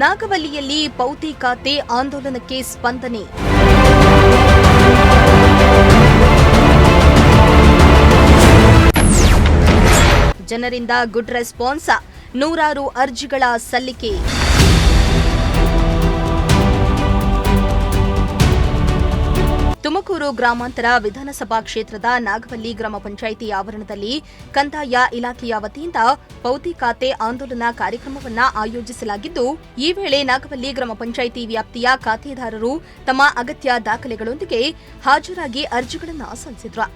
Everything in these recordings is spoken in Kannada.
ನಾಗವಲ್ಲಿಯಲ್ಲಿ ಪೌತಿ ಖಾತೆ ಆಂದೋಲನಕ್ಕೆ ಸ್ಪಂದನೆ. ಜನರಿಂದ ಗುಡ್ ರೆಸ್ಪಾನ್ಸ್, ನೂರಾರು ಅರ್ಜಿಗಳ ಸಲ್ಲಿಕೆ. ತುಮಕೂರು ಗ್ರಾಮಾಂತರ ವಿಧಾನಸಭಾ ಕ್ಷೇತ್ರದ ನಾಗವಲ್ಲಿ ಗ್ರಾಮ ಪಂಚಾಯಿತಿ ಆವರಣದಲ್ಲಿ ಕಂದಾಯ ಇಲಾಖೆಯ ವತಿಯಿಂದ ಪೌತಿ ಖಾತೆ ಆಂದೋಲನ ಕಾರ್ಯಕ್ರಮವನ್ನು ಆಯೋಜಿಸಲಾಗಿದ್ದು, ಈ ವೇಳೆ ನಾಗವಲ್ಲಿ ಗ್ರಾಮ ಪಂಚಾಯಿತಿ ವ್ಯಾಪ್ತಿಯ ಖಾತೆದಾರರು ತಮ್ಮ ಅಗತ್ಯ ದಾಖಲೆಗಳೊಂದಿಗೆ ಹಾಜರಾಗಿ ಅರ್ಜಿಗಳನ್ನು ಸಲ್ಲಿಸಿದ್ರು.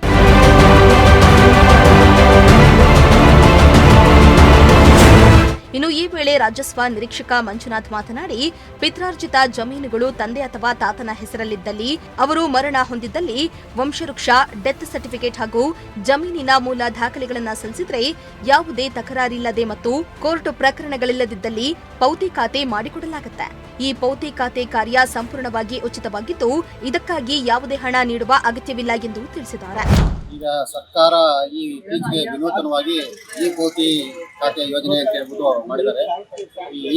ಇನ್ನು ಈ ವೇಳೆ ರಾಜಸ್ವ ನಿರೀಕ್ಷಕ ಮಂಜುನಾಥ್ ಮಾತನಾಡಿ, ಪಿತ್ರಾರ್ಜಿತ ಜಮೀನುಗಳು ತಂದೆ ಅಥವಾ ತಾತನ ಹೆಸರಲ್ಲಿದ್ದಲ್ಲಿ, ಅವರು ಮರಣ ಹೊಂದಿದ್ದಲ್ಲಿ ವಂಶವೃಕ್ಷ, ಡೆತ್ ಸರ್ಟಿಫಿಕೇಟ್ ಹಾಗೂ ಜಮೀನಿನ ಮೂಲ ದಾಖಲೆಗಳನ್ನು ಸಲ್ಲಿಸಿದರೆ ಯಾವುದೇ ತಕರಾರಿಲ್ಲದೆ ಮತ್ತು ಕೋರ್ಟ್ ಪ್ರಕರಣಗಳಿಲ್ಲದಿದ್ದಲ್ಲಿ ಪೌತಿ ಖಾತೆ ಮಾಡಿಕೊಡಲಾಗುತ್ತೆ. ಈ ಪೌತಿ ಖಾತೆ ಕಾರ್ಯ ಸಂಪೂರ್ಣವಾಗಿ ಉಚಿತವಾಗಿದ್ದು, ಇದಕ್ಕಾಗಿ ಯಾವುದೇ ಹಣ ನೀಡುವ ಅಗತ್ಯವಿಲ್ಲ ಎಂದು ತಿಳಿಸಿದ್ದಾರೆ. ಈಗ ಸರ್ಕಾರ ಇತ್ತೀಚೆಗೆ ವಿನೂತನವಾಗಿ ಈ ಪೌತಿ ಖಾತೆ ಯೋಜನೆ ಅಂತ ಹೇಳ್ಬಿಟ್ಟು ಮಾಡಿದ್ದಾರೆ.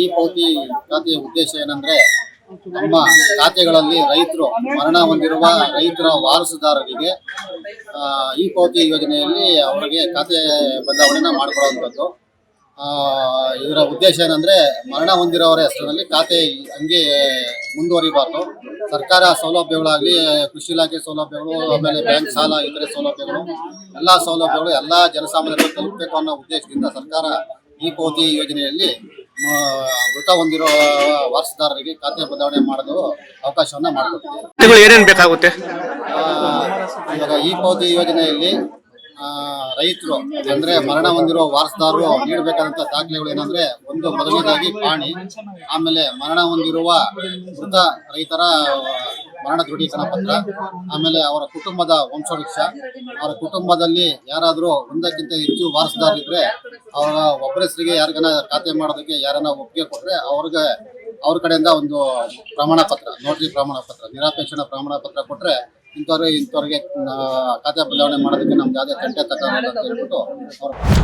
ಈ ಪೌತಿ ಖಾತೆಯ ಉದ್ದೇಶ ಏನಂದ್ರೆ, ನಮ್ಮ ಖಾತೆಗಳಲ್ಲಿ ರೈತರು ಮರಣ ಹೊಂದಿರುವ ರೈತರ ವಾರಸುದಾರರಿಗೆ ಈ ಪೌತಿ ಯೋಜನೆಯಲ್ಲಿ ಅವರಿಗೆ ಖಾತೆ ಬದಲಾವಣೆನ ಮಾಡಿಕೊಡುವಂಥದ್ದು. ಇದರ ಉದ್ದೇಶ ಏನಂದ್ರೆ, ಮರಣ ಹೊಂದಿರೋರ ಹೆಸರಿನಲ್ಲಿ ಖಾತೆ ಹಂಗೆ ಮುಂದುವರಿಬಾರ್ದು. ಸರ್ಕಾರ ಸೌಲಭ್ಯಗಳಾಗಲಿ, ಕೃಷಿ ಇಲಾಖೆ ಸೌಲಭ್ಯಗಳು, ಆಮೇಲೆ ಬ್ಯಾಂಕ್ ಸಾಲ, ಇತರೆ ಸೌಲಭ್ಯಗಳು, ಎಲ್ಲ ಸೌಲಭ್ಯಗಳು ಎಲ್ಲ ಜನಸಾಮಾನ್ಯರಿಗೆ ತಲುಪಬೇಕು ಅನ್ನೋ ಉದ್ದೇಶದಿಂದ ಸರ್ಕಾರ ಈ ಪೌತಿ ಯೋಜನೆಯಲ್ಲಿ ಮೃತ ಹೊಂದಿರೋ ವಾರಸುದಾರರಿಗೆ ಖಾತೆ ಬದಲಾವಣೆ ಮಾಡಲು ಅವಕಾಶವನ್ನ ಮಾಡಿಕೊಟ್ಟಿದೆ. ಏನೇನು ಬೇಕಾಗುತ್ತೆ? ಇವಾಗ ಈ ಪೌತಿ ಯೋಜನೆಯಲ್ಲಿ ರೈತರು ಅಂದ್ರೆ ಮರಣ ಹೊಂದಿರುವ ವಾರಸುದಾರರು ನೀಡಬೇಕಾದಂತ ದಾಖಲೆಗಳು ಏನಂದ್ರೆ, ಒಂದು ಮೊದಲನೇದಾಗಿ ಪಾಣಿ, ಆಮೇಲೆ ಮರಣ ಹೊಂದಿರುವ ಮೃತ ರೈತರ ಮರಣ ದೃಢೀಕರಣ ಪತ್ರ, ಆಮೇಲೆ ಅವರ ಕುಟುಂಬದ ವಂಶವೃಕ್ಷ, ಅವರ ಕುಟುಂಬದಲ್ಲಿ ಯಾರಾದರೂ ಒಂದಕ್ಕಿಂತ ಹೆಚ್ಚು ವಾರಸುದಾರರಿದ್ರೆ ಅವರ ಒಬ್ಬರ ಹೆಸರಿಗೆ ಯಾರಿಗಾನ ಖಾತೆ ಮಾಡೋದಕ್ಕೆ ಯಾರನ್ನ ಒಪ್ಪಿಗೆ ಕೊಟ್ರೆ ಅವ್ರ ಕಡೆಯಿಂದ ಒಂದು ಪ್ರಮಾಣ ಪತ್ರ, ನೋಟರಿ ಪ್ರಮಾಣ ಪತ್ರ, ನಿರಾಪೇಕ್ಷಣ ಪ್ರಮಾಣ ಪತ್ರ ಕೊಟ್ರೆ ಇಂಥವ್ರಿಗೆ ಖಾತೆ ಬದಲಾವಣೆ ಮಾಡೋದಕ್ಕೆ ನಮ್ಗೆ ಯಾವುದೇ ತಂಟೆ ತಗೊಳ್ಳೋದು ಅಂತ ಹೇಳ್ಬಿಟ್ಟು.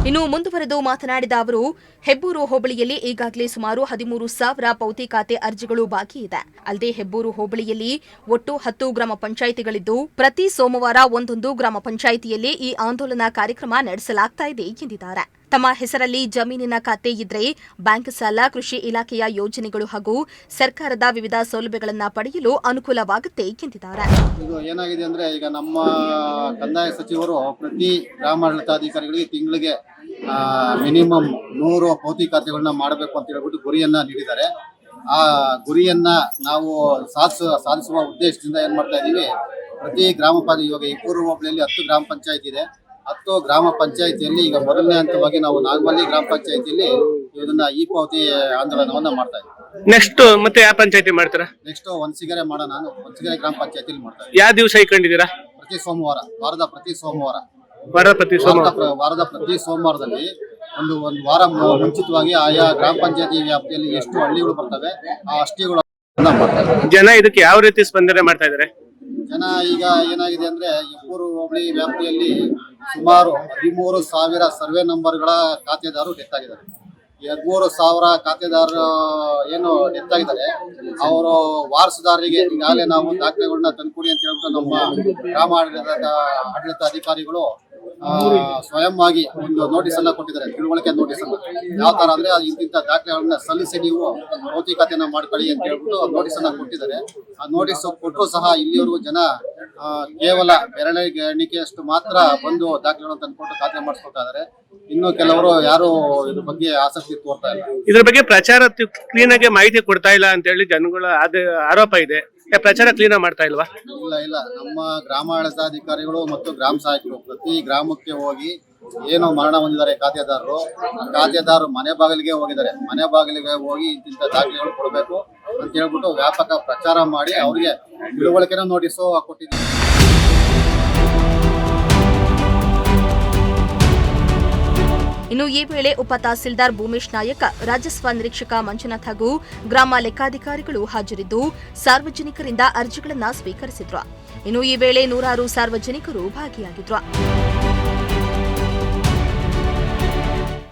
ಇನ್ನು ಮುಂದುವರೆದು ಮಾತನಾಡಿದ ಅವರು, ಹೆಬ್ಬೂರು ಹೋಬಳಿಯಲ್ಲಿ ಈಗಾಗಲೇ ಸುಮಾರು 13,000 ಪೌತಿ ಖಾತೆ ಅರ್ಜಿಗಳು ಬಾಕಿ ಇದೆ. ಅಲ್ಲದೆ ಹೆಬ್ಬೂರು ಹೋಬಳಿಯಲ್ಲಿ ಒಟ್ಟು 10 ಗ್ರಾಮ ಪಂಚಾಯಿತಿಗಳಿದ್ದು, ಪ್ರತಿ ಸೋಮವಾರ ಒಂದೊಂದು ಗ್ರಾಮ ಪಂಚಾಯಿತಿಯಲ್ಲಿ ಈ ಆಂದೋಲನ ಕಾರ್ಯಕ್ರಮ ನಡೆಸಲಾಗ್ತಾ ಇದೆ ಎಂದಿದ್ದಾರೆ. ತಮ್ಮ ಹೆಸರಲ್ಲಿ ಜಮೀನಿನ ಖಾತೆ ಇದ್ರೆ ಬ್ಯಾಂಕ್ ಸಾಲ, ಕೃಷಿ ಇಲಾಖೆಯ ಯೋಜನೆಗಳು ಹಾಗೂ ಸರ್ಕಾರದ ವಿವಿಧ ಸೌಲಭ್ಯಗಳನ್ನು ಪಡೆಯಲು ಅನುಕೂಲವಾಗುತ್ತೆ ಎಂದಿದ್ದಾರೆ. ಇದು ಏನಾಗಿದೆ ಅಂದ್ರೆ, ಈಗ ನಮ್ಮ ಕಂದಾಯ ಸಚಿವರು ಪ್ರತಿ ಗ್ರಾಮಾಡಳಿತಾಧಿಕಾರಿಗಳಿಗೆ ತಿಂಗಳಿಗೆ ಮಿನಿಮಮ್ 100 ಪೌತಿ ಖಾತೆಗಳನ್ನ ಮಾಡಬೇಕು ಅಂತ ಹೇಳ್ಬಿಟ್ಟು ಗುರಿಯನ್ನ ನೀಡಿದ್ದಾರೆ. ಆ ಗುರಿಯನ್ನ ನಾವು ಸಾಧಿಸುವ ಉದ್ದೇಶದಿಂದ ಏನ್ ಮಾಡ್ತಾ ಇದೀವಿ, ಪ್ರತಿ ಗ್ರಾಮ ಪಂಚಾಯತ್, ಇವಾಗ ಇಬ್ಬರು ಹೋಬಳಿಯಲ್ಲಿ 10 ಗ್ರಾಮ ಪಂಚಾಯತ್ ಇದೆ. 10 ಗ್ರಾಮ ಪಂಚಾಯತಿಯಲ್ಲಿ ಈಗ ಮೊದಲನೇ ಹಂತವಾಗಿ ನಾವು ನಾಗವಲ್ಲಿ ಗ್ರಾಮ ಪಂಚಾಯತಿಯಲ್ಲಿ ಇದನ್ನ ಈ ಪೌತಿ ಆಂದೋಲನವನ್ನ ಮಾಡ್ತಾ ಇದ್ದೀವಿ. ನೆಕ್ಸ್ಟ್ ಮತ್ತೆ ಯಾವ ಪಂಚಾಯತಿ ಮಾಡ್ತೀರಾ? ನೆಕ್ಸ್ಟ್ ಒಂದಸಿಗೆರೆ ಮಾಡೋಣ. ಒಂದಸಿಗೆರೆ ಗ್ರಾಮ ಪಂಚಾಯತಿಯಲ್ಲಿ ಮಾಡ್ತಾ ಇದ್ದೀವಿ. ಯಾವ ದಿವಸ ಇಟ್ಕೊಂಡಿದ್ದೀರಾ? ಪ್ರತಿ ಸೋಮವಾರ, ವಾರದ ಪ್ರತಿ ಸೋಮವಾರದಲ್ಲಿ ಒಂದು ವಾರ ಮುಂಚಿತವಾಗಿ ಆಯಾ ಗ್ರಾಮ ಪಂಚಾಯತಿ ವ್ಯಾಪ್ತಿಯಲ್ಲಿ ಎಷ್ಟು ಹಳ್ಳಿಗಳು ಬರ್ತವೆ ಆ ಹಳ್ಳಿಗಳು ಮಾಡ್ತಾರೆ. ಜನ ಇದಕ್ಕೆ ಯಾವ ರೀತಿ ಸ್ಪಂದನೆ ಮಾಡ್ತಾ ಇದ್ದಾರೆ? ಜನ ಈಗ ಏನಾಗಿದೆ ಅಂದ್ರೆ, ಇಬ್ಬರು ಹೋಬಳಿ ವ್ಯಾಪ್ತಿಯಲ್ಲಿ ಸುಮಾರು 13,000 ಸರ್ವೆ ನಂಬರ್ಗಳ ಖಾತೆದಾರರು ಡೆತ್ ಆಗಿದ್ದಾರೆ. 13,000 ಖಾತೆದಾರರು ಏನು ಡೆತ್ ಆಗಿದ್ದಾರೆ, ಅವರು ವಾರಸುದಾರರಿಗೆ ಈಗಾಗಲೇ ನಾವು ದಾಖಲೆಗಳನ್ನ ತಂದುಕೊಡಿ ಅಂತ ಹೇಳ್ಬಿಟ್ಟು ನಮ್ಮ ಗ್ರಾಮ ಆಡಳಿತ ಅಧಿಕಾರಿಗಳು ಸ್ವಯಂ ಆಗಿ ಒಂದು ನೋಟಿಸ್ ಅನ್ನ ಕೊಟ್ಟಿದ್ದಾರೆ, ತಿಳುವಳಿಕೆ ನೋಟಿಸ್ ಅನ್ನ. ಯಾವ ತರ ಅಂದ್ರೆ, ಇಂತಿಂತ ದಾಖಲೆಗಳನ್ನ ಸಲ್ಲಿಸಿ ನೀವು ಪೌತಿ ಖಾತೆನ ಮಾಡ್ಕೊಳ್ಳಿ ಅಂತ ಹೇಳ್ಬಿಟ್ಟು ನೋಟಿಸ್ ಅನ್ನ ಕೊಟ್ಟಿದ್ದಾರೆ. ಆ ನೋಟಿಸ್ ಕೊಟ್ಟರು ಸಹ ಇಲ್ಲಿವರೆಗೂ ಜನ ಕೇವಲ ಬೆರಳಿಗೆ ಎಣಿಕೆಯಷ್ಟು ಮಾತ್ರ ಬಂದು ದಾಖಲೆಗಳನ್ನು ತಂದುಕೊಟ್ಟು ಖಾತೆ ಮಾಡಿಸ್ಕೊಳ್ತಾ ಇದ್ದಾರೆ. ಇನ್ನು ಕೆಲವರು ಯಾರು ಇದ್ರ ಬಗ್ಗೆ ಆಸಕ್ತಿ ತೋರ್ತಾ ಇಲ್ಲ. ಇದ್ರ ಬಗ್ಗೆ ಪ್ರಚಾರ ಕ್ಲೀನ್ ಆಗಿ ಮಾಹಿತಿ ಕೊಡ್ತಾ ಇಲ್ಲ ಅಂತ ಹೇಳಿ ಜನಗಳ ಆರೋಪ ಇದೆ. ಪ್ರಚಾರ ಕ್ಲೀನ್ ಮಾಡ್ತಾ ಇಲ್ವಾ? ಇಲ್ಲ, ನಮ್ಮ ಗ್ರಾಮಾಡಳಿತಾಧಿಕಾರಿಗಳು ಮತ್ತು ಗ್ರಾಮ ಸಹಾಯಕರು ಪ್ರತಿ ಗ್ರಾಮಕ್ಕೆ ಹೋಗಿ ಏನು ಮರಣ ಹೊಂದಿದ್ದಾರೆ ಖಾತೆದಾರರು ಮನೆ ಬಾಗಿಲಿಗೆ ಹೋಗಿದ್ದಾರೆ. ಮನೆ ಬಾಗಿಲಿಗೆ ಹೋಗಿ ಇಂತಿಂತ ದಾಖಲೆಗಳು ಕೊಡಬೇಕು ಅಂತ ಹೇಳ್ಬಿಟ್ಟು ವ್ಯಾಪಕ ಪ್ರಚಾರ ಮಾಡಿ ಅವರಿಗೆ ತಿಳುವಳಿಕೆನ ನೋಟಿಸು ಕೊಟ್ಟಿದ್ದೀವಿ. ಇನ್ನು ಈ ವೇಳೆ ಉಪ ತಹಸೀಲ್ದಾರ್ ಭೂಮೇಶ್ ನಾಯಕ್, ರಾಜಸ್ವ ನಿರೀಕ್ಷಕ ಮಂಜುನಾಥ್ ಹಾಗೂ ಗ್ರಾಮ ಲೆಕ್ಕಾಧಿಕಾರಿಗಳು ಹಾಜರಿದ್ದು ಸಾರ್ವಜನಿಕರಿಂದ ಅರ್ಜಿಗಳನ್ನು ಸ್ವೀಕರಿಸಿದ್ರು. ಇನ್ನು ಈ ವೇಳೆ ನೂರಾರು ಸಾರ್ವಜನಿಕರು ಭಾಗಿಯಾಗಿದ್ರು.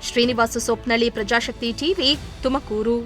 ಶ್ರೀನಿವಾಸ ಸೊಪ್ನಳ್ಳಿ, ಪ್ರಜಾಶಕ್ತಿ ಟಿವಿ, ತುಮಕೂರು.